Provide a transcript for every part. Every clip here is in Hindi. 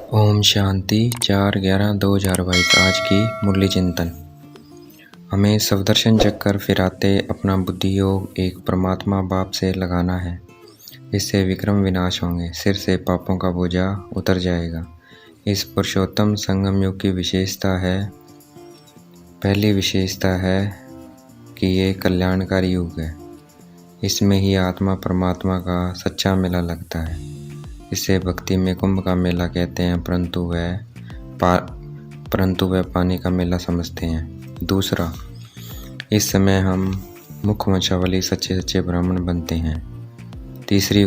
ओम शांति 4/11/2022 आज की मुरली चिंतन। हमें स्वदर्शन चक्कर फिराते अपना बुद्धि योग एक परमात्मा बाप से लगाना है। इससे विक्रम विनाश होंगे, सिर से पापों का बोझा उतर जाएगा। इस पुरुषोत्तम संगम युग की विशेषता है, पहली विशेषता है कि ये कल्याणकारी युग है। इसमें ही आत्मा परमात्मा का सच्चा मेला लगता है। इसे भक्ति में कुंभ का मेला कहते हैं, परंतु वह पानी का मेला समझते हैं। दूसरा, इस समय हम मुखवंशावली सच्चे ब्राह्मण बनते हैं। तीसरी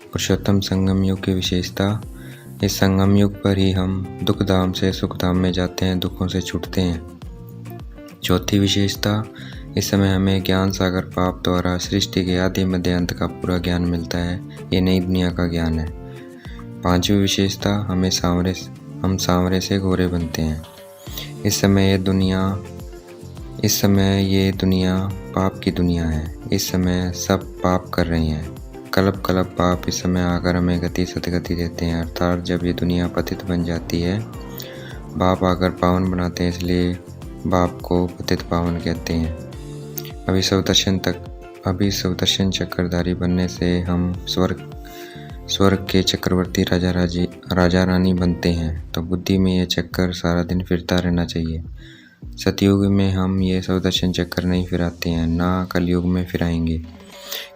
पुरुषोत्तम संगम युग की विशेषता, इस संगम युग पर ही हम दुख धाम से सुख धाम में जाते हैं, दुखों से छूटते हैं। चौथी विशेषता, इस समय हमें ज्ञान सागर पाप द्वारा सृष्टि के आदि मध्य अंत का पूरा ज्ञान मिलता है। ये नई दुनिया का ज्ञान है। पांचवी विशेषता, हम सांवरे से गोरे बनते हैं। इस समय ये दुनिया पाप की दुनिया है। इस समय सब पाप कर रहे हैं। कलप पाप इस समय आकर हमें गति सतगति देते हैं, अर्थात जब ये दुनिया पतित बन जाती है, बाप आकर पावन बनाते हैं, इसलिए बाप को पतित पावन कहते हैं। अभी स्वदर्शन चक्रधारी बनने से हम स्वर्ग के चक्रवर्ती राजा रानी बनते हैं। तो बुद्धि में ये चक्कर सारा दिन फिरता रहना चाहिए। सतयुग में हम ये स्वदर्शन चक्कर नहीं फिराते हैं, ना कलयुग में फिराएंगे,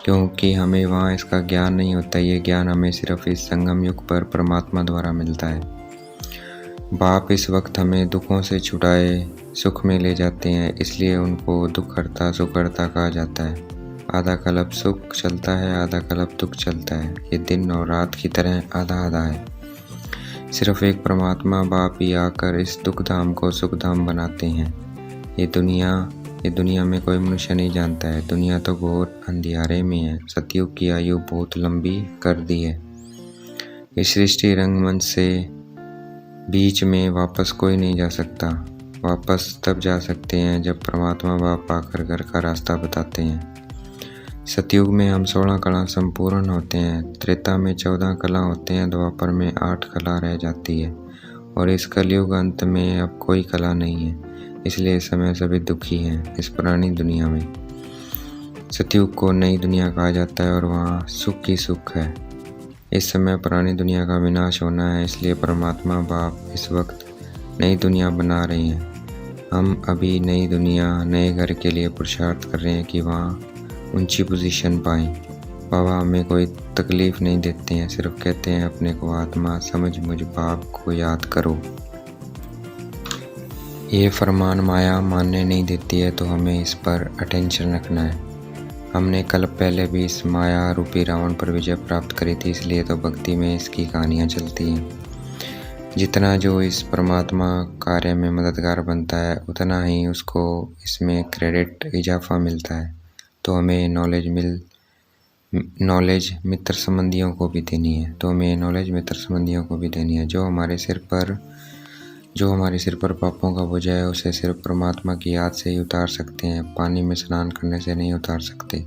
क्योंकि हमें वहाँ इसका ज्ञान नहीं होता। ये ज्ञान हमें सिर्फ इस संगम युग पर परमात्मा द्वारा मिलता है। बाप इस वक्त हमें दुखों से छुड़ाए सुख में ले जाते हैं, इसलिए उनको दुखहर्ता सुखहर्ता कहा जाता है। आधा कल्प सुख चलता है, आधा कल्प दुख चलता है। ये दिन और रात की तरह आधा आधा है। सिर्फ एक परमात्मा बाप ही आकर इस दुख धाम को सुख धाम बनाते हैं। ये दुनिया में कोई मनुष्य नहीं जानता है। दुनिया तो घोर अंधियारे में है। सतयुग की आयु बहुत लंबी कर दी है। इस सृष्टि रंगमंच से बीच में वापस कोई नहीं जा सकता। वापस तब जा सकते हैं जब परमात्मा बाप आकर घर का रास्ता बताते हैं। सतयुग में हम 16 कला संपूर्ण होते हैं। त्रेता में 14 कला होते हैं। द्वापर में 8 कला रह जाती है। और इस कलयुग अंत में अब कोई कला नहीं है, इसलिए इस समय सभी दुखी हैं इस पुरानी दुनिया में। सतयुग को नई दुनिया कहा जाता है और वहाँ सुख ही सुख है। इस समय पुरानी दुनिया का विनाश होना है, इसलिए परमात्मा बाप इस वक्त नई दुनिया बना रहे हैं। हम अभी नई दुनिया नए घर के लिए पुरुषार्थ कर रहे हैं कि वहाँ ऊंची पोजीशन पाएं। बाबा हमें कोई तकलीफ नहीं देते हैं, सिर्फ कहते हैं अपने को आत्मा समझ मुझ बाप को याद करो। ये फरमान माया मानने नहीं देती है, तो हमें इस पर अटेंशन रखना है। हमने कल पहले भी इस माया रूपी रावण पर विजय प्राप्त करी थी, इसलिए तो भक्ति में इसकी कहानियाँ चलती हैं। जितना जो इस परमात्मा कार्य में मददगार बनता है, उतना ही उसको इसमें क्रेडिट इजाफा मिलता है। तो हमें नॉलेज मित्र संबंधियों को भी देनी है। जो हमारे सिर पर पापों का बोझ है, उसे सिर्फ परमात्मा की याद से ही उतार सकते हैं। पानी में स्नान करने से नहीं उतार सकते।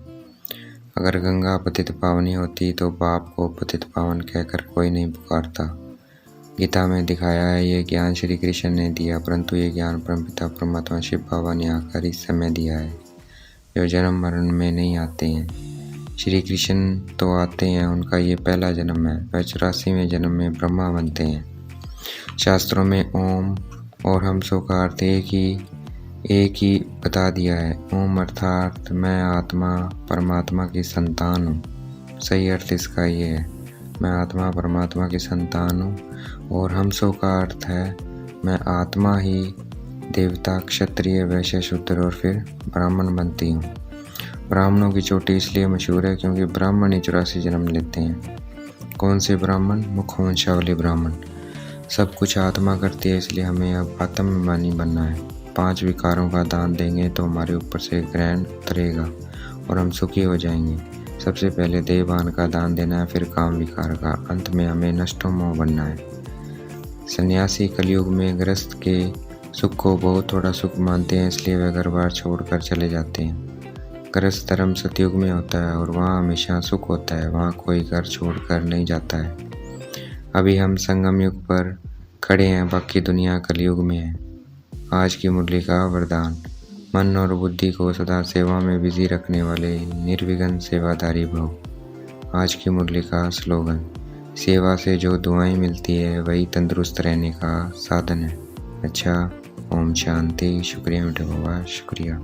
अगर गंगा पतित पावनी होती तो बाप को पतित पावन कहकर कोई नहीं पुकारता। गीता में दिखाया है, ये ज्ञान श्री कृष्ण ने दिया, परंतु ये ज्ञान परमपिता परमात्मा शिव बाबा ने आकर इस समय दिया है, जो जन्म मरण में नहीं आते हैं। श्री कृष्ण तो आते हैं, उनका ये पहला जन्म है। वह 84वें जन्म में ब्रह्मा बनते हैं। शास्त्रों में ओम और हम सो का अर्थ एक ही बता दिया है। ओम अर्थात मैं आत्मा परमात्मा की संतान हूँ। सही अर्थ इसका ये है, मैं आत्मा परमात्मा की संतान हूँ। और हम सो का अर्थ है मैं आत्मा ही देवता क्षत्रिय वैश्य शूद्र और फिर ब्राह्मण बनती हूँ। ब्राह्मणों की चोटी इसलिए मशहूर है क्योंकि ब्राह्मण ही 84 जन्म लेते हैं। कौन से ब्राह्मण? मुखवंशावली ब्राह्मण। सब कुछ आत्मा करती है, इसलिए हमें अब आत्माभिमानी बनना है। 5 विकारों का दान देंगे तो हमारे ऊपर से ग्रहण उतरेगा और हम सुखी हो जाएंगे। सबसे पहले देहभान का दान देना है, फिर काम विकार का। अंत में हमें नष्टो मोह बनना है। सन्यासी कलयुग में गृहस्थ के सुख को बहुत थोड़ा सुख मानते हैं, इसलिए वे घर बार छोड़कर चले जाते हैं। गृहस्थ धर्म सतयुग में होता है और वहाँ हमेशा सुख होता है। वहाँ कोई घर छोड़कर नहीं जाता है। अभी हम संगम युग पर खड़े हैं, बाकी दुनिया कलयुग में है। आज की मुरली का वरदान। मन और बुद्धि को सदा सेवा में बिजी रखने वाले निर्विघ्न सेवाधारी भव। आज की मुरली का स्लोगन। सेवा से जो दुआएं मिलती है वही तंदुरुस्त रहने का साधन है। अच्छा, ओम शांति। शुक्रिया मीठा बाबा, शुक्रिया।